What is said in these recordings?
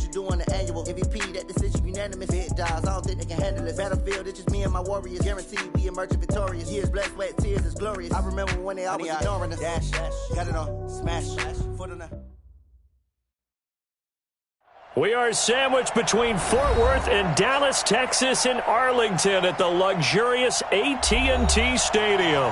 you do on the annual. MVP, that decision unanimous. Big dies, I don't think they can handle it. Battlefield, it's just me and my warriors. Guaranteed we emerging victorious. Years, blood, sweat, tears is glorious. I remember when they always ignoring us. Dash, got it on. Smash, foot on the... We are sandwiched between Fort Worth and Dallas, Texas, and Arlington at the luxurious AT&T Stadium.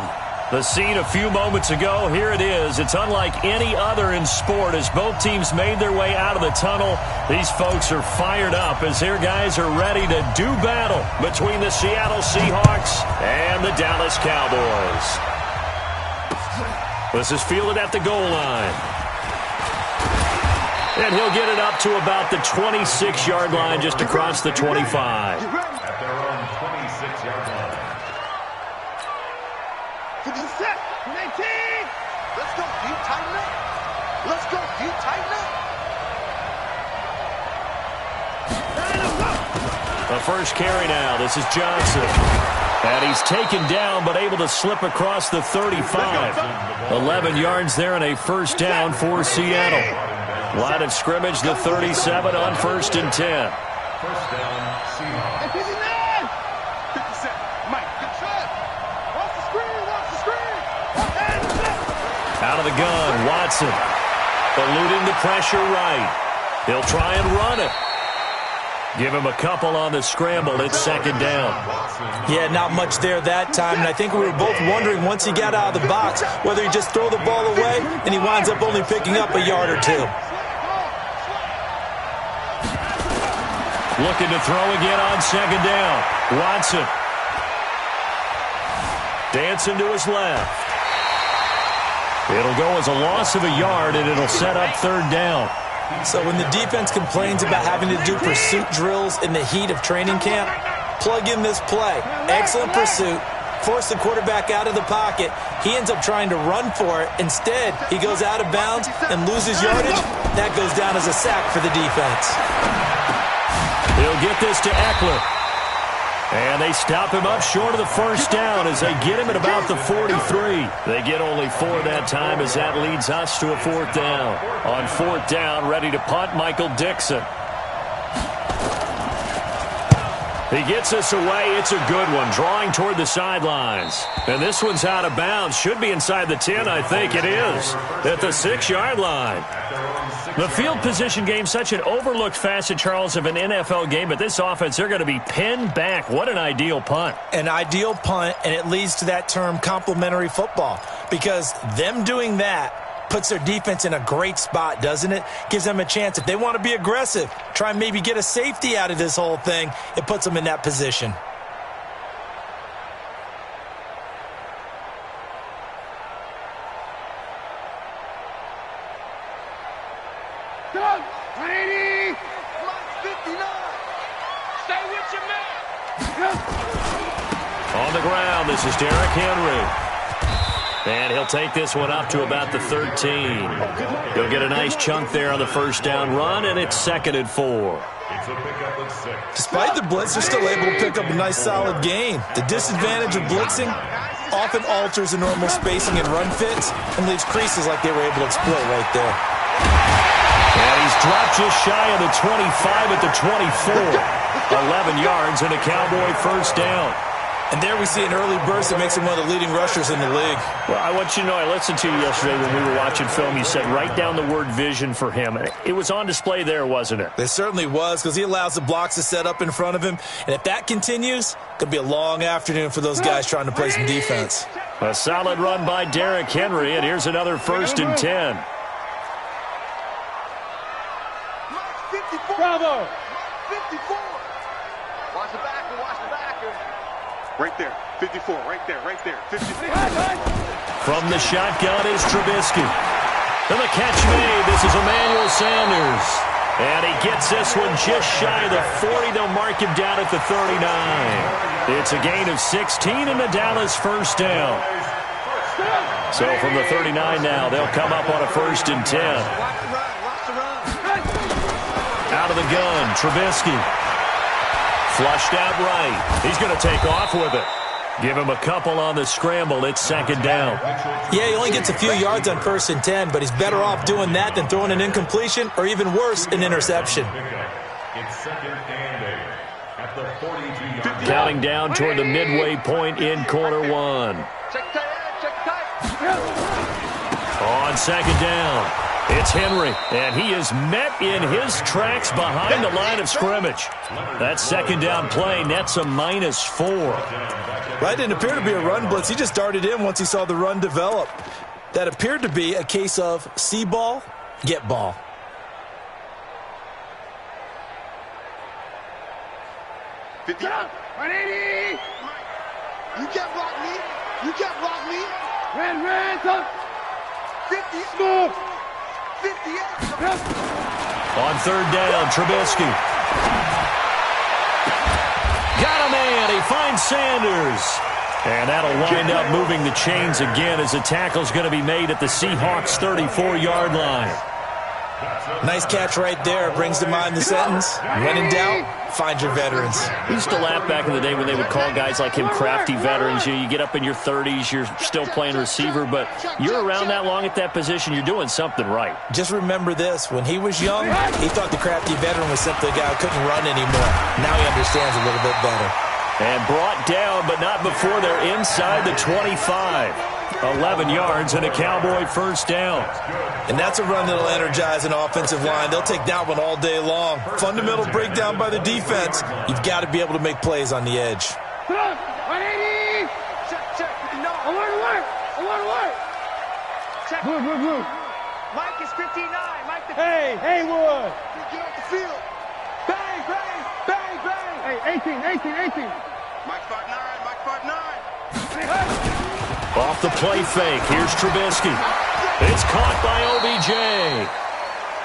The scene a few moments ago, here it is. It's unlike any other in sport as both teams made their way out of the tunnel. These folks are fired up as their guys are ready to do battle between the Seattle Seahawks and the Dallas Cowboys. This is fielded at the goal line. And he'll get it up to about the 26-yard line just across the 25. At their own 26-yard line. To the set, 19. Let's go, you tighten up. Let's go, you tighten up. The first carry now. This is Johnson. And he's taken down but able to slip across the 35. 11 yards there and a first down for Seattle. Line of scrimmage, the 37 on 1st and 10. First down, Seahawks. 59. 57. Mike, good shot. Watch the screen. Out of the gun, Watson. Eluding the pressure right. He'll try and run it. Give him a couple on the scramble. It's 2nd down. Yeah, not much there that time. And I think we were both wondering once he got out of the box whether he just throw the ball away and he winds up only picking up a yard or two. Looking to throw again on 2nd down. Watson. Dancing to his left. It'll go as a loss of a yard, and it'll set up 3rd down. So when the defense complains about having to do pursuit drills in the heat of training camp, plug in this play. Excellent pursuit. Force the quarterback out of the pocket. He ends up trying to run for it. Instead, he goes out of bounds and loses yardage. That goes down as a sack for the defense. He'll get this to Eckler. And they stop him up short of the first down as they get him at about the 43. They get only 4 that time as that leads us to a 4th down. On 4th down, ready to punt, Michael Dixon. He gets us away. It's a good one, drawing toward the sidelines. And this one's out of bounds. Should be inside the 10, I think it is, at the 6-yard line. The field position game, such an overlooked facet, Charles, of an NFL game, but this offense, they're going to be pinned back. What an ideal punt. An ideal punt, and it leads to that term complementary football, because them doing that puts their defense in a great spot, doesn't it? Gives them a chance. If they want to be aggressive, try and maybe get a safety out of this whole thing, it puts them in that position. Doug, 180. 59. Stay with your man. On the ground, this is Derrick Henry. And he'll take this one up to about the 13. He'll get a nice chunk there on the first down run, and it's 2nd and 4. Despite the blitz, they're still able to pick up a nice solid gain. The disadvantage of blitzing often alters the normal spacing and run fits and leaves creases like they were able to exploit right there. And he's dropped just shy of the 25 at the 24. 11 yards and a Cowboy first down. And there we see an early burst that makes him one of the leading rushers in the league. Well, I want you to know, I listened to you yesterday when we were watching film. You said write down the word vision for him. It was on display there, wasn't it? It certainly was, because he allows the blocks to set up in front of him. And if that continues, it could be a long afternoon for those guys trying to play some defense. A solid run by Derrick Henry, and here's another 1st and 10. Bravo. 54. Watch the backer, watch the backer. Right there, 54, right there, 54. From the shotgun is Trubisky. And the catch made. This is Emmanuel Sanders. And he gets this one just shy of the 40. They'll mark him down at the 39. It's a gain of 16 and the Dallas first down. So from the 39 now, they'll come up on a 1st and 10. Out of the gun, Trubisky. Flushed out right. He's going to take off with it. Give him a couple on the scramble. It's second down. Yeah, he only gets a few yards on 1st and 10, but he's better off doing that than throwing an incompletion or even worse, an interception. It's second and 8 at the 42-yard line. Counting down toward the midway point in quarter one. Check tight end, check tight. On second down, it's Henry, and he is met in his tracks behind the line of scrimmage. That second down play nets a -4. Right, didn't appear to be a run blitz. He just darted in once he saw the run develop. That appeared to be a case of see ball, get ball. Down, 180. You can't block me. You can't block me. Red, up. 50. Smooth. 58. On third down, Trubisky. Got a man. He finds Sanders. And that'll wind up moving the chains again as the tackle's going to be made at the Seahawks' 34-yard line. Nice catch right there. Brings to mind the sentence, when in doubt, find your veterans. We used to laugh back in the day when they would call guys like him crafty veterans. You get up in your 30s, you're still playing receiver, but you're around that long at that position, you're doing something right. Just remember this. When he was young, he thought the crafty veteran was simply a guy who couldn't run anymore. Now he understands a little bit better. And brought down, but not before they're inside the 25. 11 yards and a Cowboy first down. And that's a run that'll energize an offensive line. They'll take that one all day long. Fundamental breakdown by the defense. You've got to be able to make plays on the edge. 180. Check. No. Alert. Check. Move. Mike is 59. Mike the Haywood. Get off the field. Bang. Hey, 18. Mike 5'9". Off the play fake, here's Trubisky. It's caught by OBJ.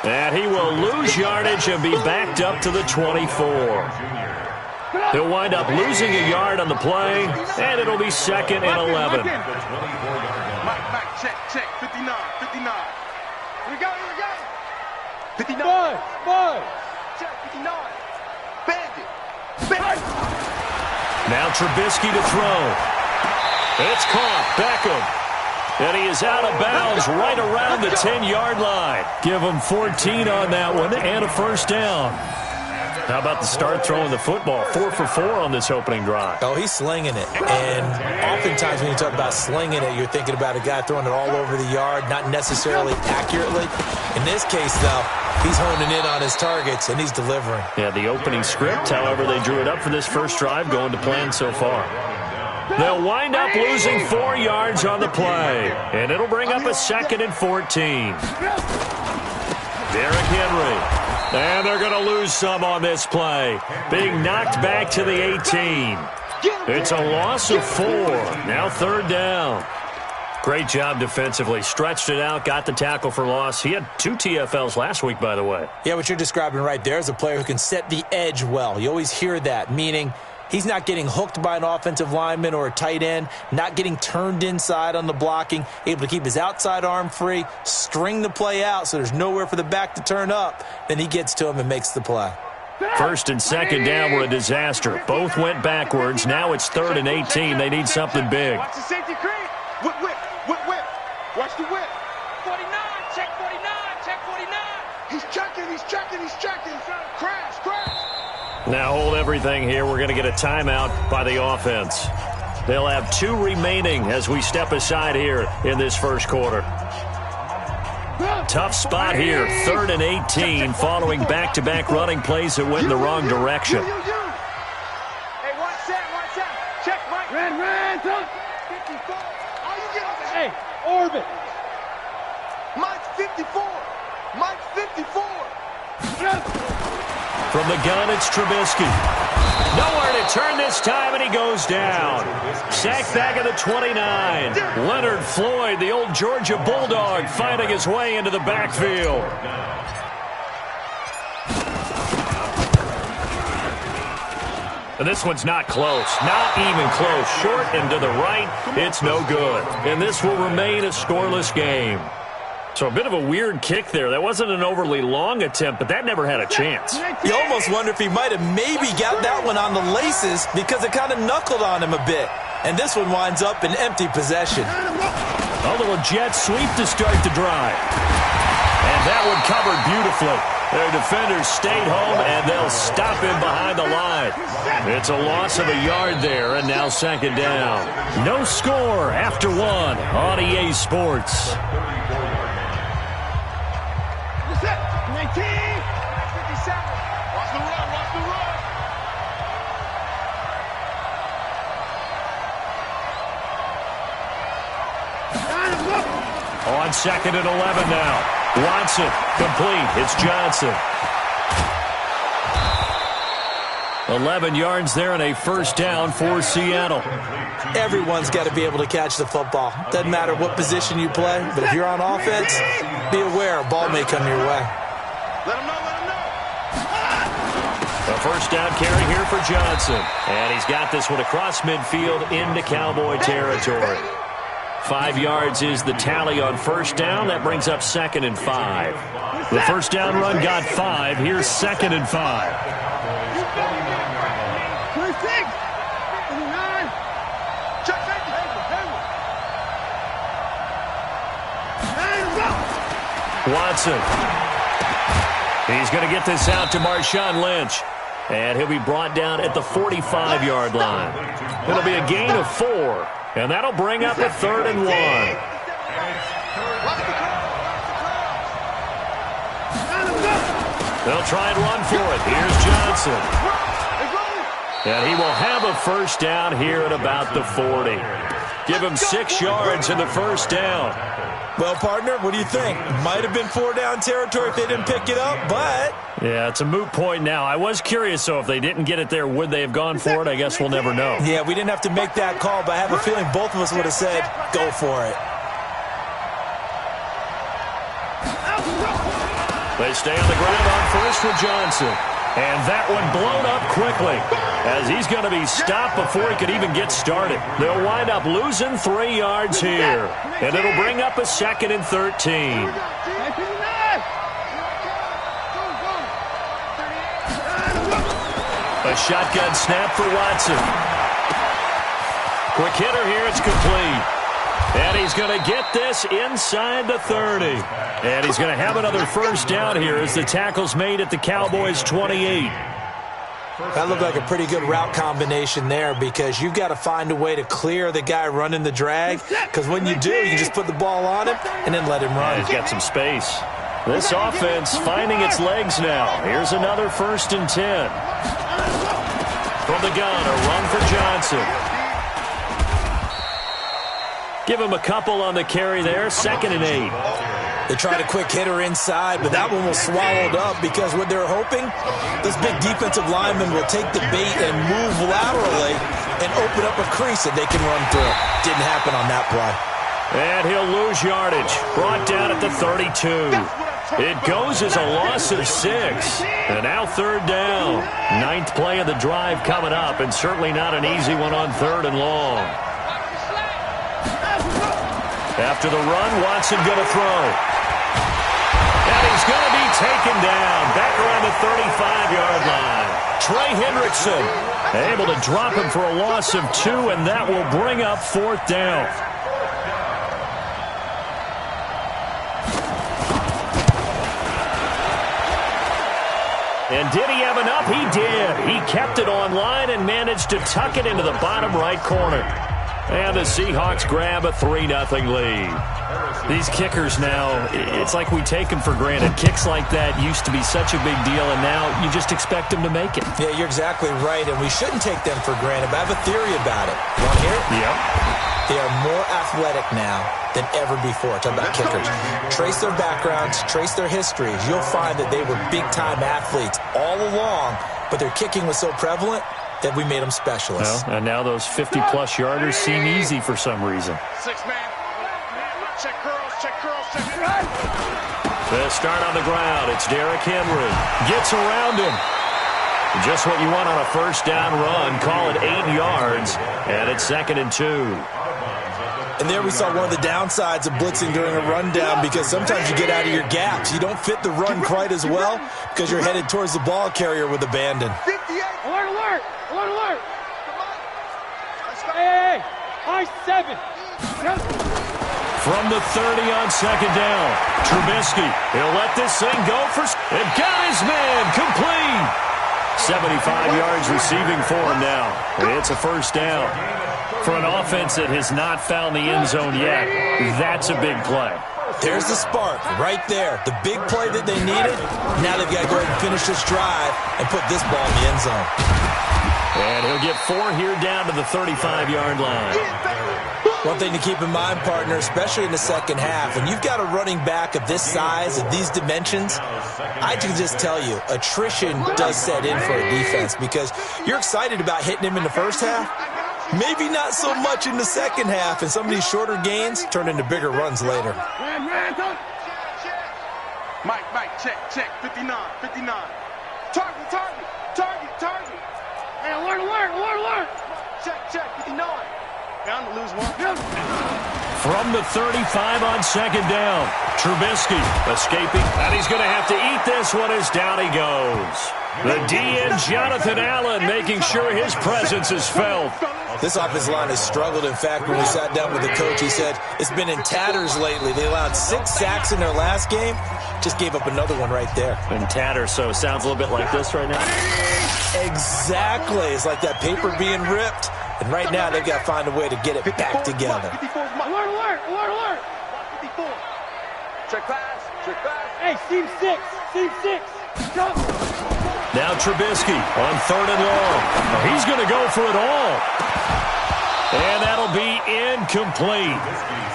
And he will lose yardage and be backed up to the 24. He'll wind up losing a yard on the play, and it'll be second and 11. Mike, check. 59. Here we go. 59. Bud. Check, 59. Bandit. Now Trubisky to throw. It's caught. Beckham. And he is out of bounds right around the 10-yard line. Give him 14 on that one and a first down. How about the start throwing the football? 4 for 4 on this opening drive. Oh, he's slinging it. And oftentimes when you talk about slinging it, you're thinking about a guy throwing it all over the yard, not necessarily accurately. In this case, though, he's honing in on his targets, and he's delivering. Yeah, the opening script, however, they drew it up for this first drive, going to plan so far. They'll wind up losing 4 yards on the play, and it'll bring up a second and 14. Derrick Henry. And they're going to lose some on this play. Being knocked back to the 18. It's a loss of 4. Now third down. Great job defensively. Stretched it out, got the tackle for loss. He had 2 TFLs last week, by the way. Yeah, what you're describing right there is a player who can set the edge well. You always hear that, meaning he's not getting hooked by an offensive lineman or a tight end, not getting turned inside on the blocking, able to keep his outside arm free, string the play out so there's nowhere for the back to turn up. Then he gets to him and makes the play. First and second down were a disaster. Both went backwards. Now it's third and 18. They need something big. Watch the safety creep. Whip. Watch the whip. 49. Check 49. He's checking. Crash. Now hold everything here. We're going to get a timeout by the offense. They'll have 2 remaining as we step aside here in this first quarter. Tough spot here. Third and 18 following back-to-back running plays that went in the wrong direction. Hey, one set. Check, Mike. Red, up. 54. All you get is hey, orbit. Mike's 54. From the gun, it's Trubisky. Nowhere to turn this time, and he goes down. Sacked back at the 29. Leonard Floyd, the old Georgia Bulldog, finding his way into the backfield. And this one's not close. Not even close. Short and to the right, it's no good. And this will remain a scoreless game. So a bit of a weird kick there. That wasn't an overly long attempt, but that never had a chance. You almost wonder if he might have maybe got that one on the laces because it kind of knuckled on him a bit. And this one winds up in empty possession. A little jet sweep to start the drive. And that one covered beautifully. Their defenders stayed home, and they'll stop him behind the line. It's a loss of a yard there, and now second down. No score after one on EA Sports. 19, 57. Watch the run, watch the run. On second and 11 now. Watson, complete. It's Johnson. 11 yards there and a first down for Seattle. Everyone's got to be able to catch the football. Doesn't matter what position you play, but if you're on offense, be aware a ball may come your way. Let him know, let him know. A first down carry here for Johnson. And he's got this one across midfield into Cowboy territory. 5 yards is the tally on first down. That brings up second and 5. The first down run got 5. Here's second and 5. 26, 29. Check. Watson. He's going to get this out to Marshawn Lynch. And he'll be brought down at the 45-yard line. It'll be a gain of 4. And that'll bring up a third and 1. They'll try and run for it. Here's Johnson. And he will have a first down here at about the 40. Give him 6 yards in the first down. Well, partner, what do you think? Might have been 4-down territory if they didn't pick it up, but... Yeah, it's a moot point now. I was curious, so if they didn't get it there, would they have gone for it? I guess we'll never know. Yeah, we didn't have to make that call, but I have a feeling both of us would have said, go for it. They stay on the ground on first with Johnson. And that one blown up quickly as he's going to be stopped before he could even get started. They'll wind up losing 3 yards here. And it'll bring up a second and 13. A shotgun snap for Watson. Quick hitter here, it's complete. And he's going to get this inside the 30. And he's going to have another first down here as the tackle's made at the Cowboys' 28. That looked like a pretty good route combination there because you've got to find a way to clear the guy running the drag because when you do, you can just put the ball on him and then let him run. He's got some space. This offense finding its legs now. Here's another first and 10. From the gun, a run for Johnson. Give him a couple on the carry there. Second and 8. They tried a quick hitter inside, but that one was swallowed up because what they're hoping, this big defensive lineman will take the bait and move laterally and open up a crease that they can run through. Didn't happen on that play. And he'll lose yardage. Brought down at the 32. It goes as a loss of 6. And now third down. 9th play of the drive coming up, and certainly not an easy one on third and long. After the run, Watson going to throw. And he's going to be taken down back around the 35-yard line. Trey Hendrickson able to drop him for a loss of 2, and that will bring up fourth down. And did he have enough? He did. He kept it online and managed to tuck it into the bottom right corner. And the Seahawks grab a 3-0 lead. These kickers now, it's like we take them for granted. Kicks like that used to be such a big deal, and now you just expect them to make it. Yeah, you're exactly right, and we shouldn't take them for granted, but I have a theory about it. You want to hear it? Yep. They are more athletic now than ever before. Talking about kickers. Trace their backgrounds, trace their histories. You'll find that they were big-time athletes all along, but their kicking was so prevalent that we made them specialists. Well, and now those 50-plus yarders seem easy for some reason. 6-man. Check curls, check curls, check curls. The start on the ground. It's Derrick Henry. Gets around him. Just what you want on a first down run. Call it 8 yards. And it's second and 2. And there we saw one of the downsides of blitzing during a rundown because sometimes you get out of your gaps. You don't fit the run quite as well because you're headed towards the ball carrier with abandon. 58. Alert, alert. Alert, alert. Hey, high 7. From the 30 on second down, Trubisky, he'll let this thing go for, and got his man complete. 75 yards receiving for him now. It's a first down. For an offense that has not found the end zone yet, that's a big play. There's the spark right there. The big play that they needed. Now they've got to go ahead and finish this drive and put this ball in the end zone. And he'll get 4 here down to the 35-yard line. One thing to keep in mind, partner, especially in the second half, when you've got a running back of this size, of these dimensions, I can just tell you, attrition does set in for a defense because you're excited about hitting him in the first half. Maybe not so much in the second half, and some of these shorter gains turn into bigger runs later. Mike, check, 59. Target. Hey, alert. Check, 59. Down to lose one. From the 35 on second down, Trubisky escaping, and he's going to have to eat this one as down he goes. The DN, Jonathan Allen, making sure his presence is felt. This offensive line has struggled. In fact, when we sat down with the coach, he said it's been in tatters lately. They allowed 6 sacks in their last game. Just gave up another one right there. In tatters, so it sounds a little bit like this right now. Exactly. It's like that paper being ripped. And right now, they've got to find a way to get it back together. Alert. 54. Check pass. Hey, seam 6. Jump. Now Trubisky on 3rd and long. He's going to go for it all. And that'll be incomplete.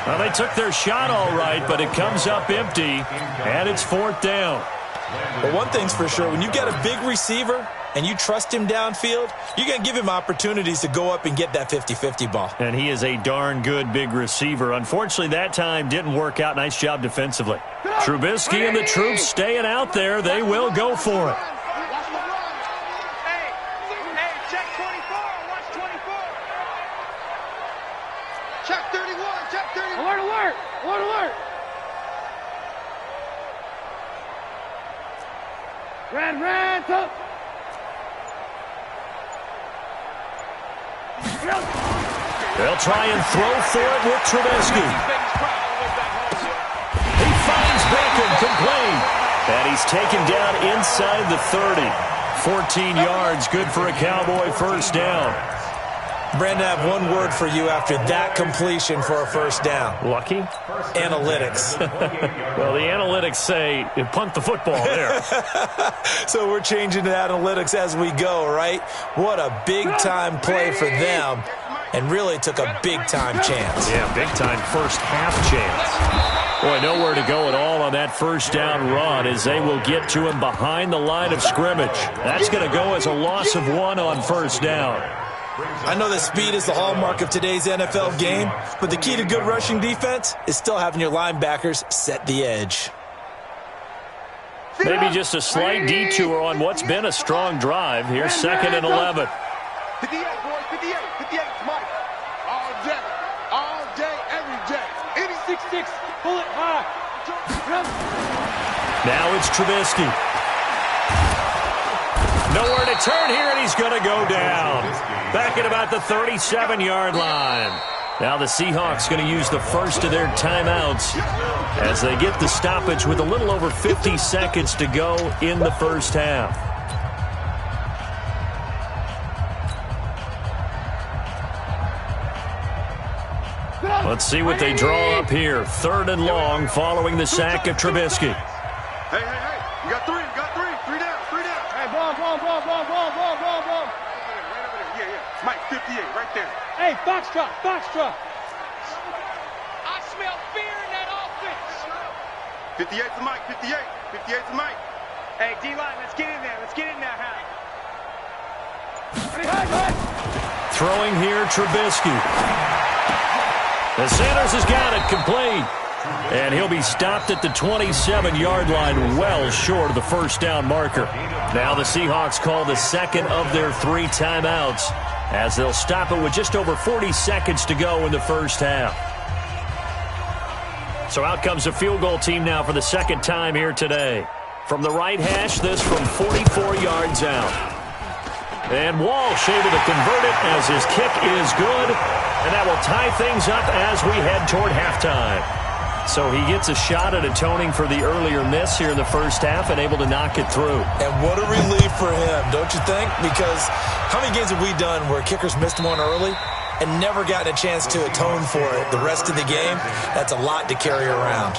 Well, they took their shot all right, but it comes up empty, and it's 4th down. Well, one thing's for sure, when you've got a big receiver and you trust him downfield, you're going to give him opportunities to go up and get that 50-50 ball. And he is a darn good big receiver. Unfortunately, that time didn't work out. Nice job defensively. Trubisky and the troops staying out there. They will go for it. Hey, check 24. Watch 24. Check 31. Alert. Ran, top. They'll try and throw for it with Trubisky. He finds Bacon complete. And he's taken down inside the 30. 14 yards, good for a Cowboy first down. Brandon, I have one word for you after that completion for a first down. Lucky? Analytics. Well, the analytics say punt the football there. So we're changing the analytics as we go, right? What a big-time play for them, and really took a big-time chance. Yeah, big-time first half chance. Boy, nowhere to go at all on that first down run as they will get to him behind the line of scrimmage. That's going to go as a loss of 1 on first down. I know that speed is the hallmark of today's NFL game, but the key to good rushing defense is still having your linebackers set the edge. Maybe just a slight detour on what's been a strong drive. Here's 2nd and 11. 58, boy, 58, Mike. All day, every day. 86, pull it high. Now it's Trubisky. Nowhere to turn here, and he's going to go down. Back at about the 37-yard line. Now the Seahawks going to use the first of their timeouts as they get the stoppage with a little over 50 seconds to go in the first half. Let's see what they draw up here. 3rd and long following the sack of Trubisky. Hey. You got 3. Three down. Hey, ball. Yeah. Mike, 58, right there. Hey, Foxtrot. I smell fear in that offense. 58 to Mike, 58 to Mike. Hey, D-line, let's get in there, Hal. Throwing here, Trubisky. The Sanders has got it complete. And he'll be stopped at the 27-yard line, well short of the first down marker. Now the Seahawks call the second of their 3 timeouts as they'll stop it with just over 40 seconds to go in the first half. So out comes a field goal team now for the second time here today. From the right hash, this from 44 yards out. And Walsh able to convert it as his kick is good. And that will tie things up as we head toward halftime. So he gets a shot at atoning for the earlier miss here in the first half and able to knock it through. And what a relief for him, don't you think? Because how many games have we done where kickers missed one early and never gotten a chance to atone for it the rest of the game? That's a lot to carry around.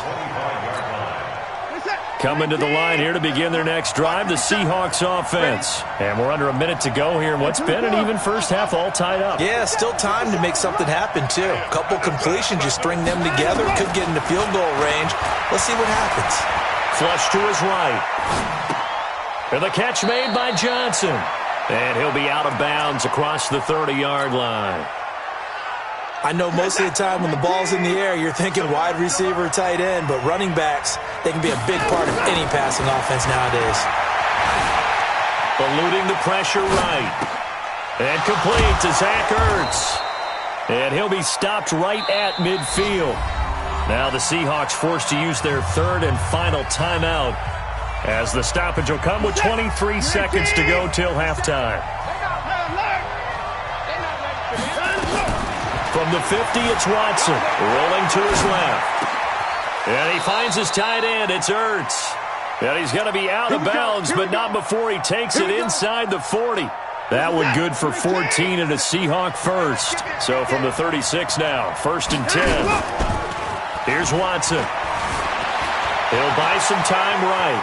Coming to the line here to begin their next drive, the Seahawks offense. And we're under a minute to go here in what's been an even first half all tied up. Yeah, still time to make something happen, too. A couple completions, you string them together, could get into field goal range. Let's see what happens. Flush to his right. And the catch made by Johnson. And he'll be out of bounds across the 30-yard line. I know most of the time when the ball's in the air, you're thinking wide receiver, tight end, but running backs, they can be a big part of any passing offense nowadays. Eluding the pressure right. And complete to Zach Ertz. And he'll be stopped right at midfield. Now the Seahawks forced to use their third and final timeout as the stoppage will come with 23 seconds to go till halftime. From the 50, it's Watson, rolling to his left. And he finds his tight end, it's Ertz. And he's going to be out of bounds, but not before he takes it inside the 40. That one good for 14 and a Seahawk first. So from the 36 now, 1st and 10. Here's Watson. He'll buy some time right.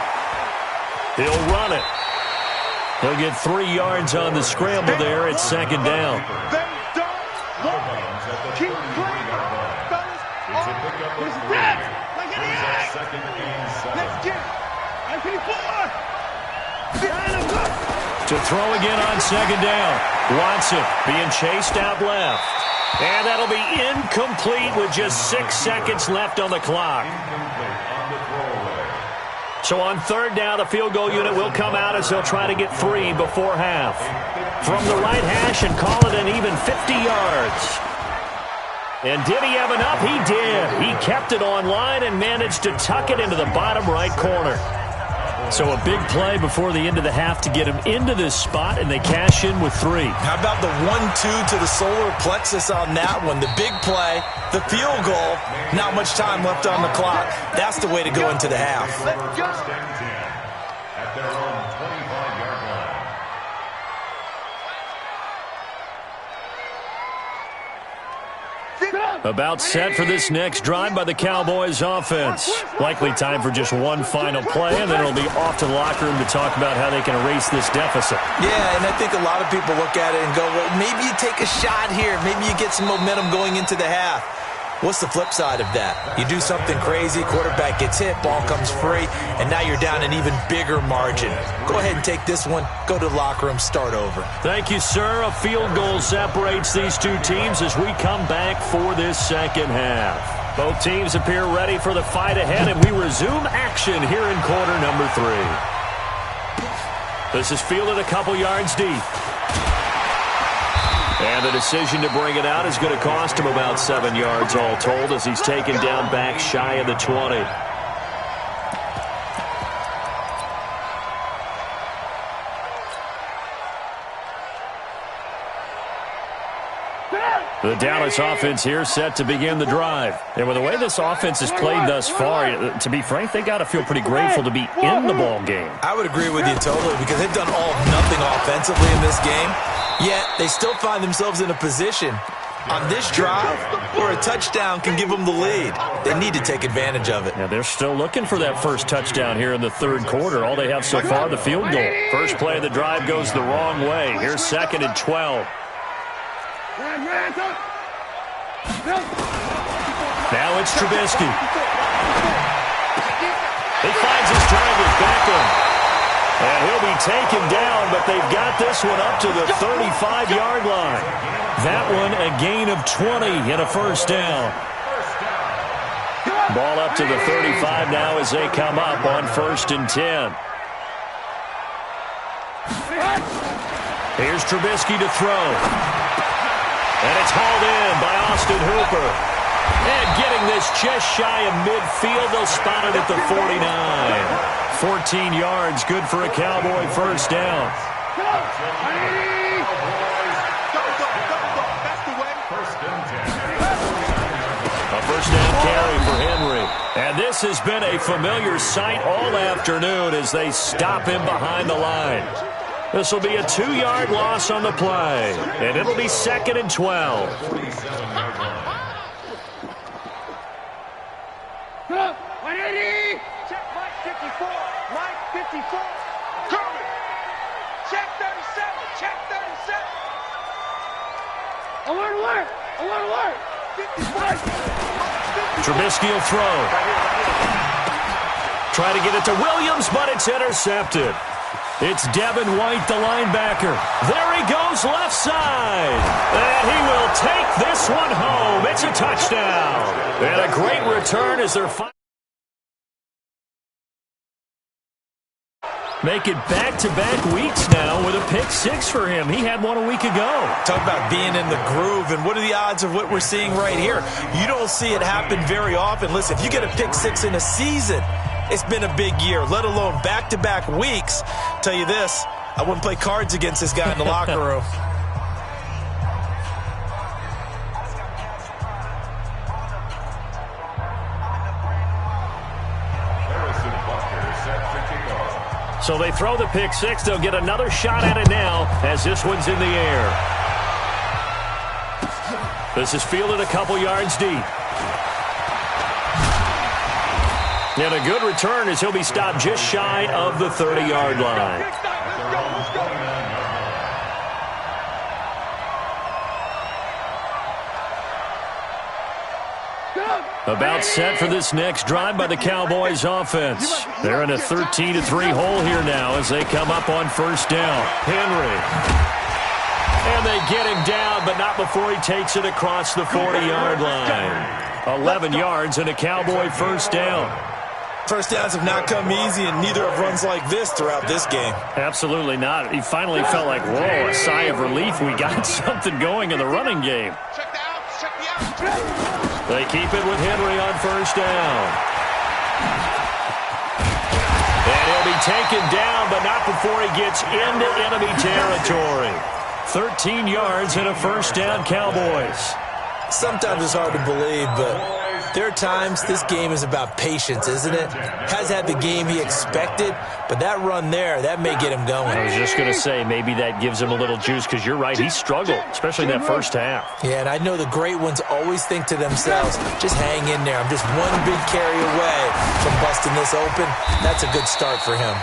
He'll run it. He'll get 3 yards on the scramble there at 2nd down. Keep playing, fellas. It's dead. Like in the act. Let's get it. To throw again on 2nd down. Watson being chased out left. And that'll be incomplete with just 6 seconds left on the clock. So on 3rd down, the field goal unit will come out as they'll try to get 3 before half. From the right hash and call it an even 50 yards. And did he have enough? He did. He kept it on line and managed to tuck it into the bottom right corner. So a big play before the end of the half to get him into this spot, and they cash in with 3. How about the 1-2 to the solar plexus on that one? The big play, the field goal, not much time left on the clock. That's the way to go into the half. At their own 25-yard line. About set for this next drive by the Cowboys offense. Likely time for just one final play, and then it'll be off to the locker room to talk about how they can erase this deficit. Yeah, and I think a lot of people look at it and go, well, maybe you take a shot here. Maybe you get some momentum going into the half. What's the flip side of that? You do something crazy, quarterback gets hit, ball comes free, and now you're down an even bigger margin. Go ahead and take this one, go to the locker room, start over. Thank you, sir. A field goal separates these two teams as we come back for this second half. Both teams appear ready for the fight ahead, and we resume action here in quarter number 3. This is fielded a couple yards deep. And the decision to bring it out is going to cost him about 7 yards all told as he's taken down back shy of the 20. The Dallas offense here set to begin the drive. And with the way this offense has played thus far, to be frank, they got to feel pretty grateful to be in the ball game. I would agree with you totally because they've done all of nothing offensively in this game. Yet, they still find themselves in a position on this drive where a touchdown can give them the lead. They need to take advantage of it. Yeah, they're still looking for that first touchdown here in the 3rd quarter. All they have so far, the field goal. First play of the drive goes the wrong way. Here's 2nd and 12. Now it's Trubisky. He finds his target, Beckham. And he'll be taken down, but they've got this one up to the 35-yard line. That one a gain of 20 and a first down. Ball up to the 35 now as they come up on 1st and 10. Here's Trubisky to throw. And it's hauled in by Austin Hooper. And getting this just shy of midfield, they'll spot it at the 49. 14 yards, good for a Cowboy first down. A first down carry for Henry. And this has been a familiar sight all afternoon as they stop him behind the line. This will be a 2-yard loss on the play, and it'll be 2nd and 12. Check Mike 54. Mike 54. Coming. Check 37. Check 37. Alert. 55. Trubisky will throw. Try to get it to Williams, but it's intercepted. It's Devin White, the linebacker. There he goes, left side. And he will take this one home. It's a touchdown. And a great return as they're make it back-to-back weeks now with a pick 6 for him. He had one a week ago. Talk about being in the groove, and what are the odds of what we're seeing right here? You don't see it happen very often. Listen, if you get a pick 6 in a season, it's been a big year, let alone back-to-back weeks. Tell you this, I wouldn't play cards against this guy in the locker room. So they throw the pick 6. They'll get another shot at it now as this one's in the air. This is fielded a couple yards deep. And a good return as he'll be stopped just shy of the 30-yard line. About set for this next drive by the Cowboys offense. They're in a 13-3 hole here now as they come up on first down. Henry. And they get him down, but not before he takes it across the 40-yard line. 11 yards and a Cowboy first down. First downs have not come easy, and neither have runs like this throughout this game. Absolutely not. He finally felt like, whoa, a sigh of relief. We got something going in the running game. Check the outs. Check the outs. They keep it with Henry on first down. And he'll be taken down, but not before he gets into enemy territory. 13 yards and a first down, Cowboys. Sometimes it's hard to believe, but there are times this game is about patience, isn't it? Has had the game he expected, but that run there, that may get him going. I was just going to say, maybe that gives him a little juice, because you're right, he struggled, especially in that first half. Yeah, and I know the great ones always think to themselves, just hang in there. I'm just one big carry away from busting this open. That's a good start for him.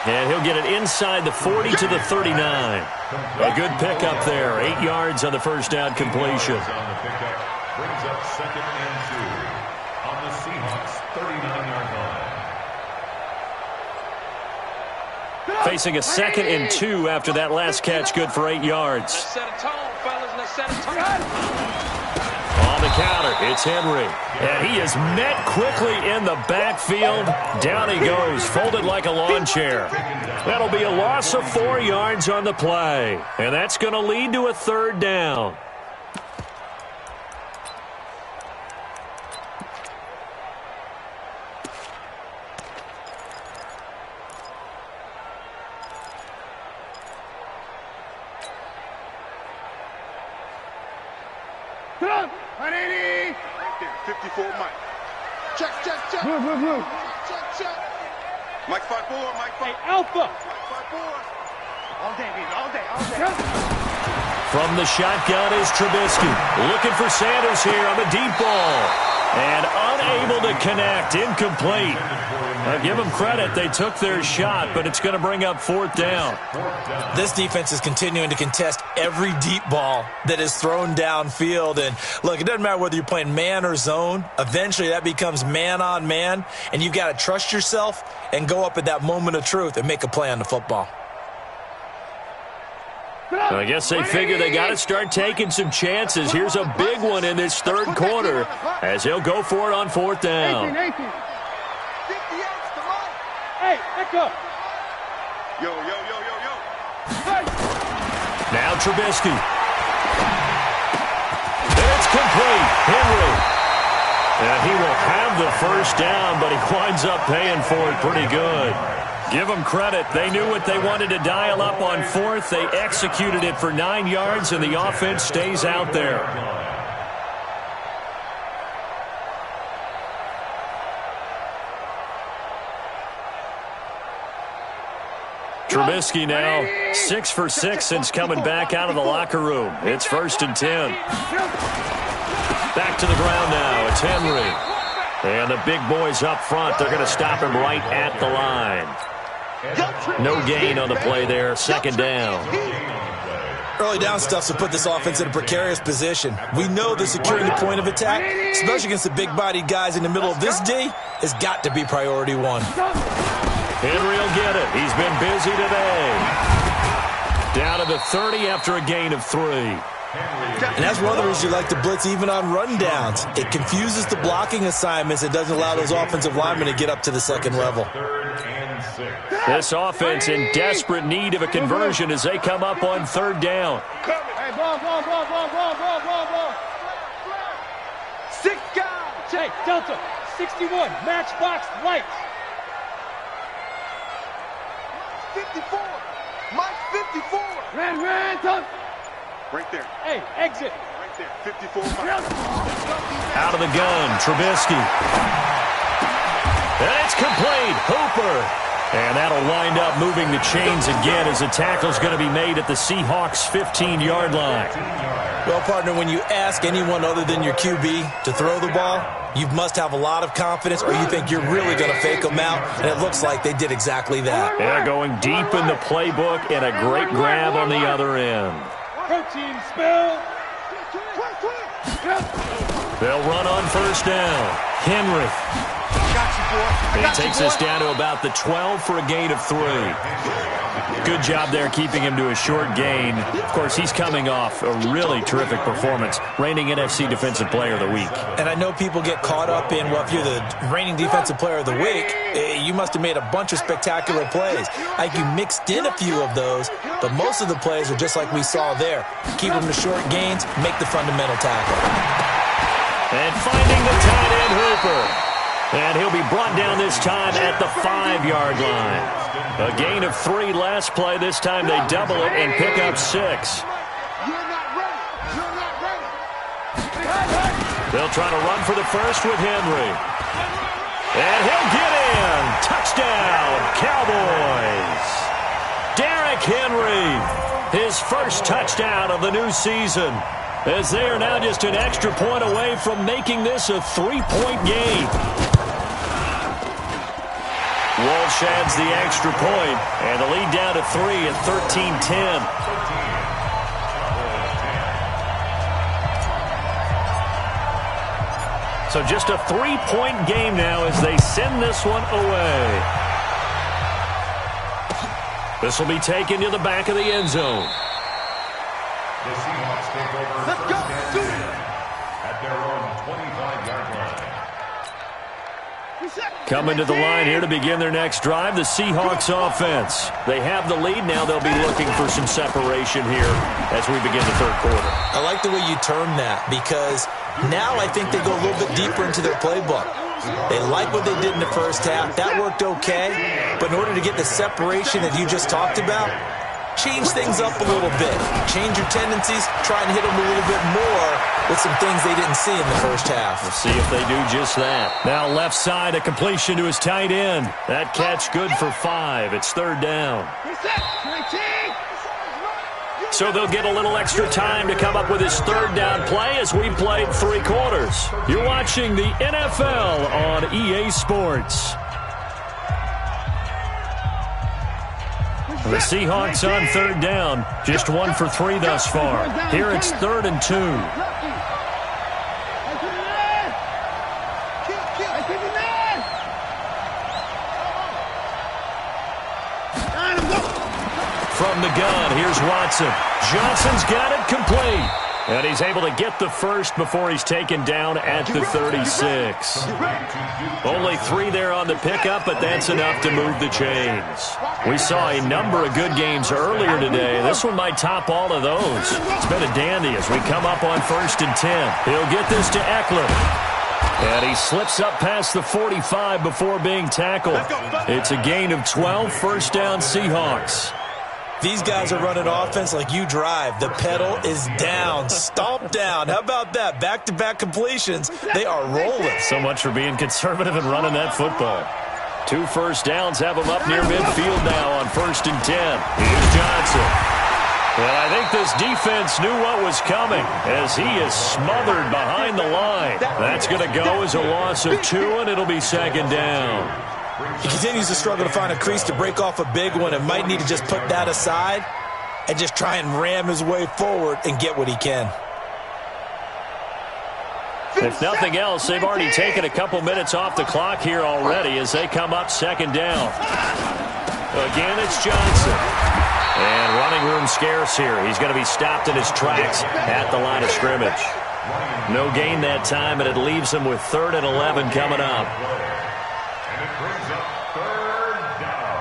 And he'll get it inside the 40 to the 39. A good pickup there. 8 yards on the first down completion. Brings up 2nd and 2 on the Seahawks 39-yard line. Facing a 2nd and 2 after that last catch, good for 8 yards. Let's set a tone, fellas. Let's set a tone. On the counter, it's Henry. And he is met quickly in the backfield. Down he goes, folded like a lawn chair. That'll be a loss of 4 yards on the play. And that's going to lead to a third down. Right there, 54 Mike. Check. Blue. Check. Mike 5-4, Mike 5. Hey, Alpha. Mike 5-4. All day, baby, all day. From the shotgun is Trubisky. Looking for Sanders here on the deep ball. And unable to connect. Incomplete. I'll give them credit. They took their shot, but it's going to bring up fourth down. This defense is continuing to contest every deep ball that is thrown downfield. And, look, it doesn't matter whether you're playing man or zone. Eventually, that becomes man-on-man, and you've got to trust yourself and go up at that moment of truth and make a play on the football. I guess they figure they got to start taking some chances. Here's a big one in this third quarter as he'll go for it on fourth down. 18. Hey, echo. Yo. Hey. Now Trubisky. And it's complete. Henry. And he will have the first down, but he winds up paying for it pretty good. Give them credit. They knew what they wanted to dial up on fourth. They executed it for 9 yards, and the offense stays out there. Trubisky now 6 for 6 since coming back out of the locker room. It's 1st and 10. Back to the ground now. It's Henry. And the big boys up front, they're going to stop him right at the line. No gain on the play there. 2nd down. Early down stuff to put this offense in a precarious position. We know that securing the point of attack, especially against the big-bodied guys in the middle of this D, has got to be priority one. Henry will get it. He's been busy today. Down to the 30 after a gain of 3. And that's one of the reasons you like to blitz even on rundowns. It confuses the blocking assignments. It doesn't allow those offensive linemen to get up to the second level. This offense in desperate need of a conversion as they come up on 3rd down. Hey, ball. 6 guys. Hey, Delta, 61, matchbox lights. 54. Mike 54. Ran, Delta. Right there. Hey, exit. Right there. 54. Mike. Out of the gun, Trubisky. And it's complete. Hooper. And that'll wind up moving the chains again as the tackle's going to be made at the Seahawks' 15-yard line. Well, partner, when you ask anyone other than your QB to throw the ball, you must have a lot of confidence or you think you're really going to fake them out, and it looks like they did exactly that. They're going deep in the playbook and a great grab on the other end. Protein spill. They'll run on 1st down. Henry. He takes us down to about the 12 for a gain of 3. Good job there keeping him to a short gain. Of course, he's coming off a really terrific performance, reigning NFC Defensive Player of the Week. And I know people get caught up in, well, if you're the reigning Defensive Player of the Week, you must have made a bunch of spectacular plays. Like you mixed in a few of those, but most of the plays are just like we saw there. Keep them to short gains, make the fundamental tackle. And finding the tight end, Hooper. And he'll be brought down this time at the 5-yard line. A gain of 3 last play. This time they double it and pick up 6. They'll try to run for the first with Henry. And he'll get in. Touchdown, Cowboys. Derrick Henry, his first touchdown of the new season, as they are now just an extra point away from making this a 3-point game. Walsh adds the extra point, and the lead down to 3 at 13-10. So just a 3-point game now as they send this one away. This will be taken to the back of the end zone. The Seahawks take over at their own 25-yard line. Coming to the line here to begin their next drive, the Seahawks offense. They have the lead. Now they'll be looking for some separation here as we begin the 3rd quarter. I like the way you term that because now I think they go a little bit deeper into their playbook. They like what they did in the first half. That worked okay. But in order to get the separation that you just talked about, change things up a little bit. Change your tendencies. Try and hit them a little bit more with some things they didn't see in the first half. We'll see if they do just that. Now left side, a completion to his tight end. That catch good for 5. It's 3rd down. So they'll get a little extra time to come up with his 3rd down play as we played 3 quarters. You're watching the NFL on EA Sports. The Seahawks on 3rd down, just 1 for 3 thus far. Here it's 3rd and 2. From the gun, here's Watson. Johnson's got it complete. And he's able to get the first before he's taken down at the 36. Only 3 there on the pickup, but that's enough to move the chains. We saw a number of good games earlier today. This one might top all of those. It's been a dandy as we come up on 1st and 10. He'll get this to Eckler. And he slips up past the 45 before being tackled. It's a gain of 12, first down Seahawks. These guys are running offense like you drive. The pedal is down, stomp down. How about that? Back-to-back completions. They are rolling. So much for being conservative and running that football. 2 first downs have him up near midfield now on 1st and 10. Here's Johnson. Well, I think this defense knew what was coming as he is smothered behind the line. That's going to go as a loss of 2, and it'll be 2nd down. He continues to struggle to find a crease to break off a big one and might need to just put that aside and just try and ram his way forward and get what he can. If nothing else, they've already taken a couple minutes off the clock here already as they come up 2nd down. Again, it's Johnson. And running room scarce here. He's going to be stopped in his tracks at the line of scrimmage. No gain that time, and it leaves him with 3rd and 11 coming up. And it brings up 3rd down.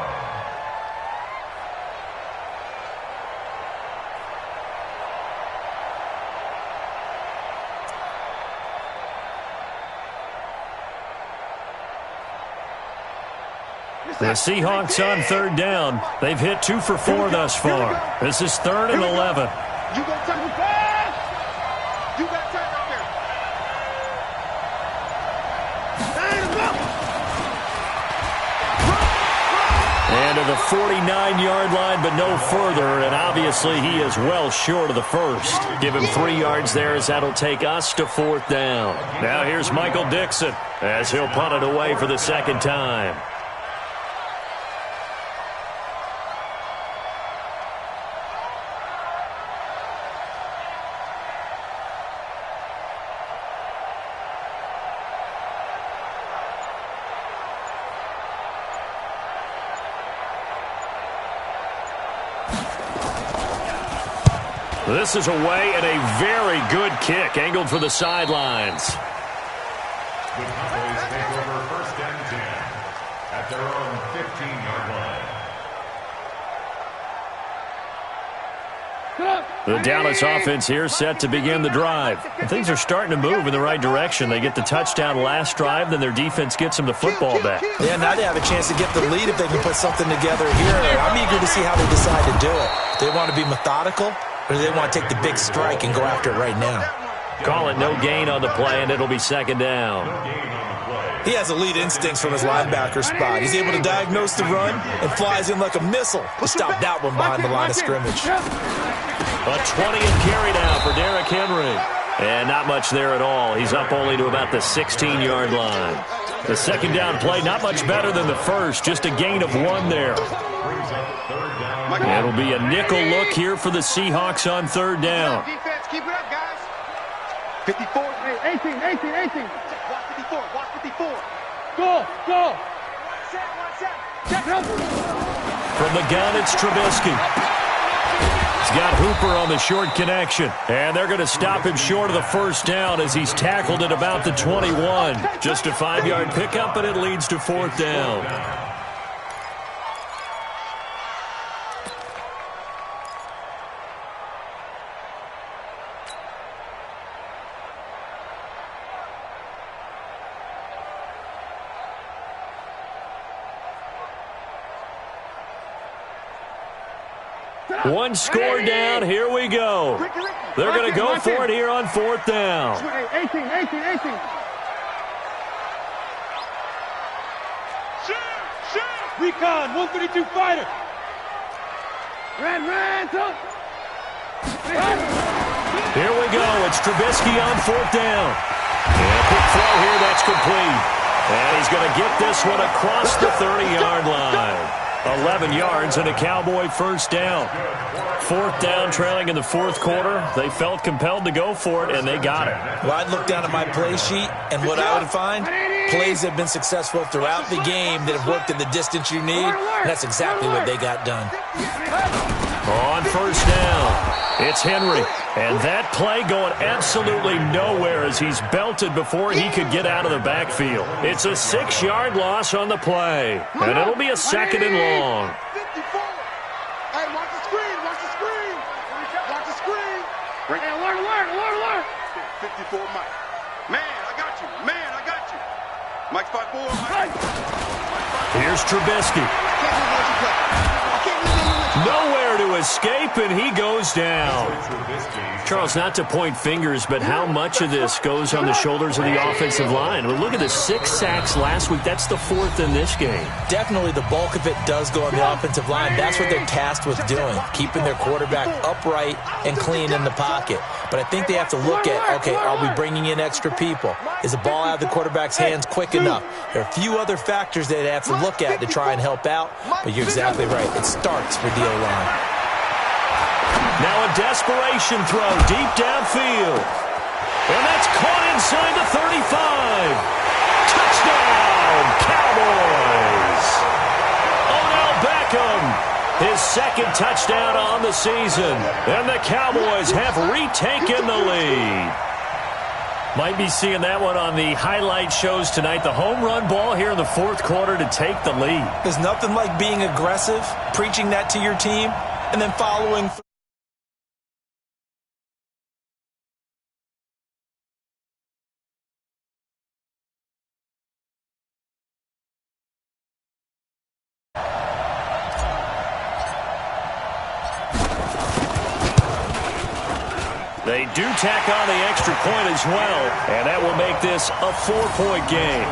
The Seahawks on 3rd down. They've hit 2 for 4 thus far. This is 3rd and 11. You got time to pass. You got time right there. And to the 49-yard line, but no further. And obviously he is well short of the first. Give him 3 yards there as that'll take us to 4th down. Now here's Michael Dixon as he'll punt it away for the 2nd time. This is away and a very good kick, angled for the sidelines. The Cowboys take over 1st and 10 at their own 15-yard line. The Dallas offense here set to begin the drive. Things are starting to move in the right direction. They get the touchdown last drive, then their defense gets them the football back. Yeah, now they have a chance to get the lead if they can put something together here. I'm eager to see how they decide to do it. Do they want to be methodical, or do they want to take the big strike and go after it right now? Call it no gain on the play, and it'll be 2nd down. He has elite instincts from his linebacker spot. He's able to diagnose the run and flies in like a missile to stop that one behind the line of scrimmage. A 20 and carry now for Derrick Henry. And not much there at all. He's up only to about the 16-yard line. The 2nd down play, not much better than the first. Just a gain of 1 there. It'll be a nickel look here for the Seahawks on 3rd down. Defense, keep it up, guys. 54. Hey, 18. Watch 54. Watch 54. Go. One set. Check. From the gun, it's Trubisky. He's got Hooper on the short connection. And they're going to stop him short of the 1st down as he's tackled at about the 21. Just a 5-yard pickup, and it leads to 4th down. One score down. Here we go. They're going to go for it here on 4th down. 18. Recon, 132 fighter. Ran, Here we go. It's Trubisky on 4th down. And a quick throw here. That's complete. And he's going to get this one across the 30-yard line. 11 yards and a Cowboy 1st down. 4th down, trailing in the 4th quarter. They felt compelled to go for it, and they got it. Well, I'd look down at my play sheet, and what I would find, plays have been successful throughout the game that have worked in the distance you need, and that's exactly what they got done. On 1st down, it's Henry. And that play going absolutely nowhere as he's belted before he could get out of the backfield. It's a 6-yard loss on the play, and it'll be a 2nd and long. 54. Hey, watch the screen. Watch the screen. Hey, alert. 54 Mike. Man, I got you. Mike 5-4. Here's Trubisky. Nowhere to escape, and he goes down. Charles, not to point fingers, but how much of this goes on the shoulders of the offensive line? Well, look at the 6 sacks last week. That's the 4th in this game. Definitely the bulk of it does go on the offensive line. That's what they're tasked with doing, keeping their quarterback upright and clean in the pocket. But I think they have to look at, okay, are we bringing in extra people? Is the ball out of the quarterback's hands quick enough? There are a few other factors they have to look at to try and help out, but you're exactly right. It starts with the O-line. Now a desperation throw deep downfield. And that's caught inside the 35. Touchdown, Cowboys. Odell Beckham, his 2nd touchdown on the season. And the Cowboys have retaken the lead. Might be seeing that one on the highlight shows tonight. The home run ball here in the 4th quarter to take the lead. There's nothing like being aggressive, preaching that to your team, and then following through. They do tack on the extra point as well, and that will make this a 4-point game.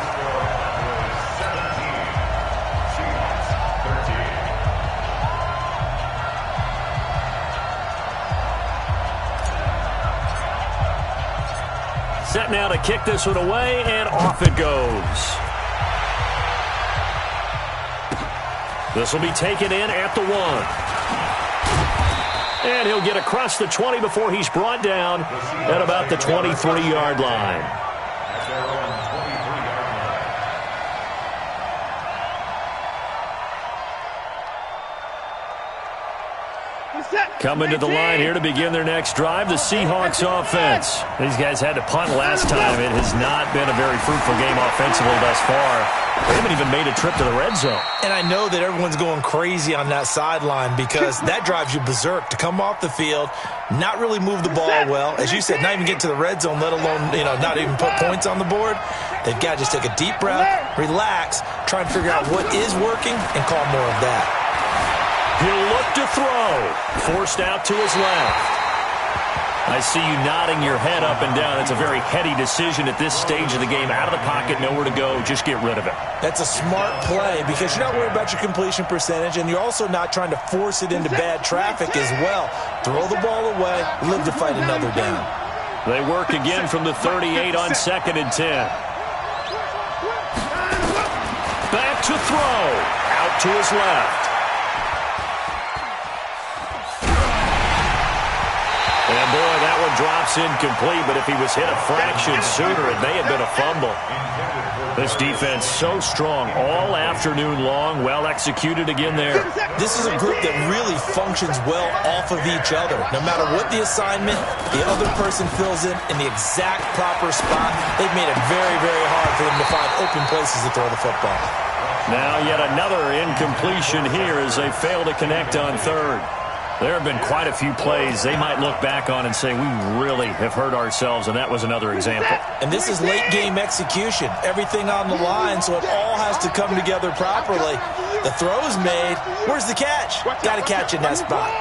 Set now to kick this one away, and off it goes. This will be taken in at the 1. And he'll get across the 20 before he's brought down at about the 23-yard line. Coming to the line here to begin their next drive, the Seahawks offense. These guys had to punt last time. It has not been a very fruitful game offensively thus far. They haven't even made a trip to the red zone. And I know that everyone's going crazy on that sideline because that drives you berserk to come off the field, not really move the ball well. As you said, not even get to the red zone, let alone, not even put points on the board. They've got to just take a deep breath, relax, try and figure out what is working, and call more of that. He'll look to throw. Forced out to his left. I see you nodding your head up and down. It's a very heady decision at this stage of the game. Out of the pocket, nowhere to go. Just get rid of it. That's a smart play because you're not worried about your completion percentage, and you're also not trying to force it into bad traffic as well. Throw the ball away, live to fight another down. They work again from the 38 on 2nd and 10. Back to throw. Out to his left. And boy, that one drops incomplete, but if he was hit a fraction sooner, it may have been a fumble. This defense so strong all afternoon long, well executed again there. This is a group that really functions well off of each other. No matter what the assignment, the other person fills in the exact proper spot. They've made it very, very hard for them to find open places to throw the football. Now yet another incompletion here as they fail to connect on 3rd. There have been quite a few plays they might look back on and say, we really have hurt ourselves, and that was another example. And this is late-game execution. Everything on the line, so it all has to come together properly. The throw's made. Where's the catch? Got to catch in that spot.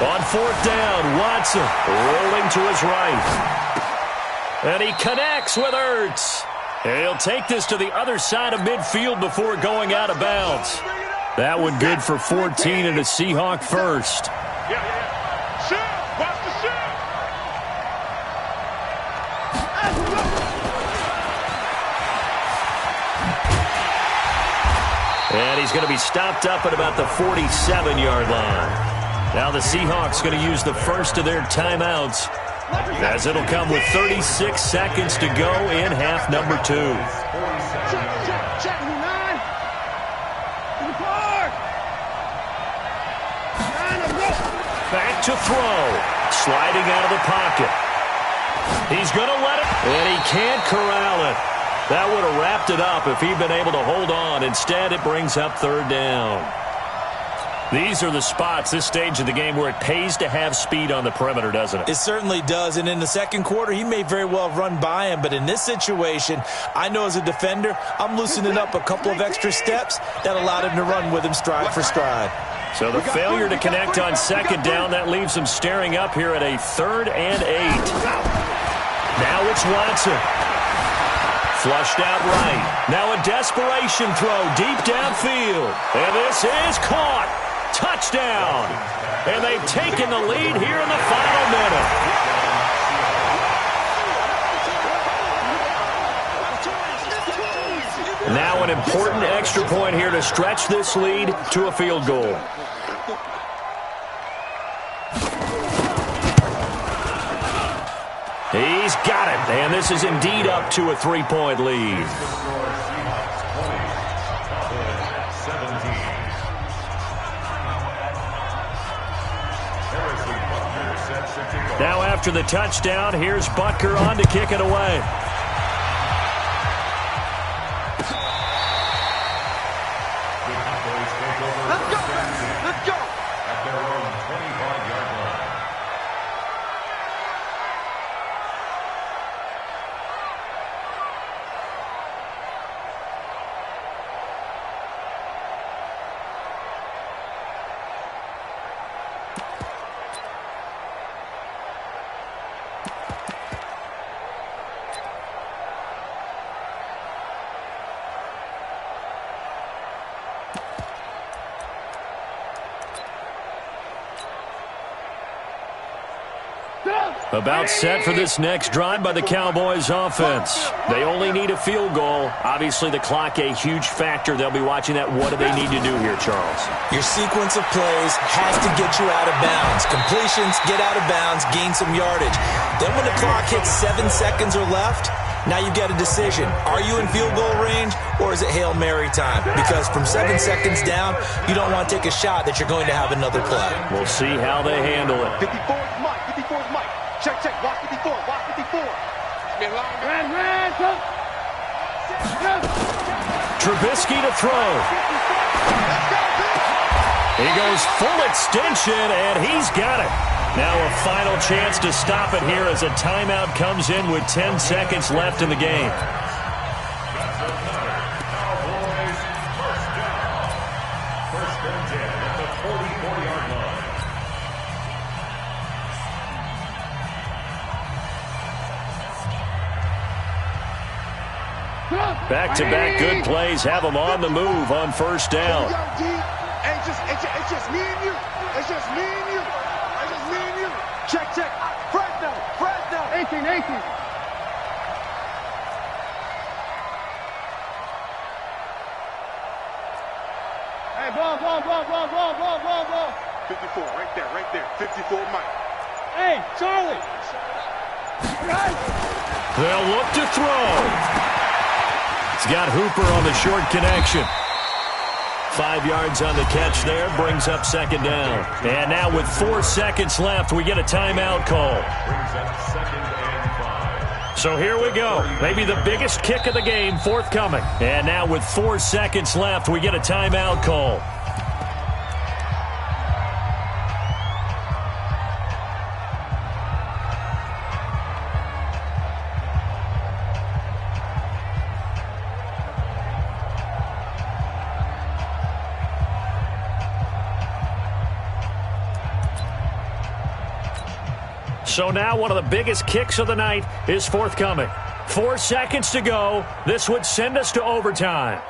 On 4th down, Watson rolling to his right. And he connects with Ertz. He'll take this to the other side of midfield before going out of bounds. That one good for 14 and a Seahawk first. Shoot! Watch the shoot! And he's going to be stopped up at about the 47-yard line. Now the Seahawks going to use the first of their timeouts, as it'll come with 36 seconds to go in half number 2. Back to throw. Sliding out of the pocket. He's going to let it, and he can't corral it. That would have wrapped it up if he'd been able to hold on. Instead, it brings up 3rd down. These are the spots, this stage of the game, where it pays to have speed on the perimeter, doesn't it? It certainly does, and in the second quarter, he may very well run by him, but in this situation, I know as a defender, I'm loosening up a couple of extra steps that allowed him to run with him stride for stride. So the failure to connect on second down, that leaves him staring up here at a 3rd and 8. Now it's Watson. Flushed out right. Now a desperation throw deep downfield. And this is caught. Touchdown. And they've taken the lead here in the final minute. Now an important extra point here to stretch this lead to a field goal. He's got it, and this is indeed up to a 3-point lead. Now after the touchdown, here's Butker on to kick it away. Let's go! At their own 25-yard line. About set for this next drive by the Cowboys offense. They only need a field goal. Obviously, the clock a huge factor. They'll be watching that. What do they need to do here, Charles? Your sequence of plays has to get you out of bounds. Completions, get out of bounds, gain some yardage. Then when the clock hits 7 seconds or left, now you've got a decision. Are you in field goal range, or is it Hail Mary time? Because from 7 seconds down, you don't want to take a shot that you're going to have another play. We'll see how they handle it. 54 is Mike. 54 is Mike. Check. Watch 54. Watch 54. Ran. Trubisky to throw. He goes full extension, and he's got it. Now a final chance to stop it here as a timeout comes in with 10 seconds left in the game. That's another Cowboys first down. 1st and 10 at the 44-yard line. Back-to-back good plays have them on the move on 1st down. It's just me and you. It's just me and you. It's just me and you. Check. Fresno. 18. Hey, ball. 54, right there. 54, Mike. Hey, Charlie. They'll look to throw. He's got Hooper on the short connection. 5 yards on the catch there, brings up 2nd down. And now with 4 seconds left, we get a timeout call. Brings up 2nd and 5. So here we go. Maybe the biggest kick of the game forthcoming. And now with 4 seconds left, we get a timeout call. So now one of the biggest kicks of the night is forthcoming. 4 seconds to go. This would send us to overtime.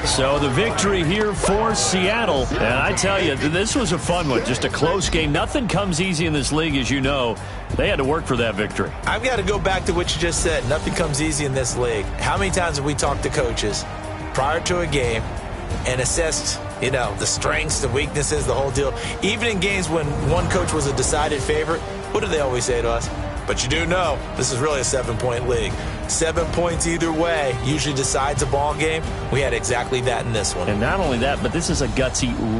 So the victory here for Seattle. And I tell you, this was a fun one. Just a close game. Nothing comes easy in this league, as you know. They had to work for that victory. I've got to go back to what you just said. Nothing comes easy in this league. How many times have we talked to coaches prior to a game and assessed, the strengths, the weaknesses, the whole deal? Even in games when one coach was a decided favorite, what do they always say to us? But you do know this is really a 7-point league. 7 points either way usually decides a ball game. We had exactly that in this one. And not only that, but this is a gutsy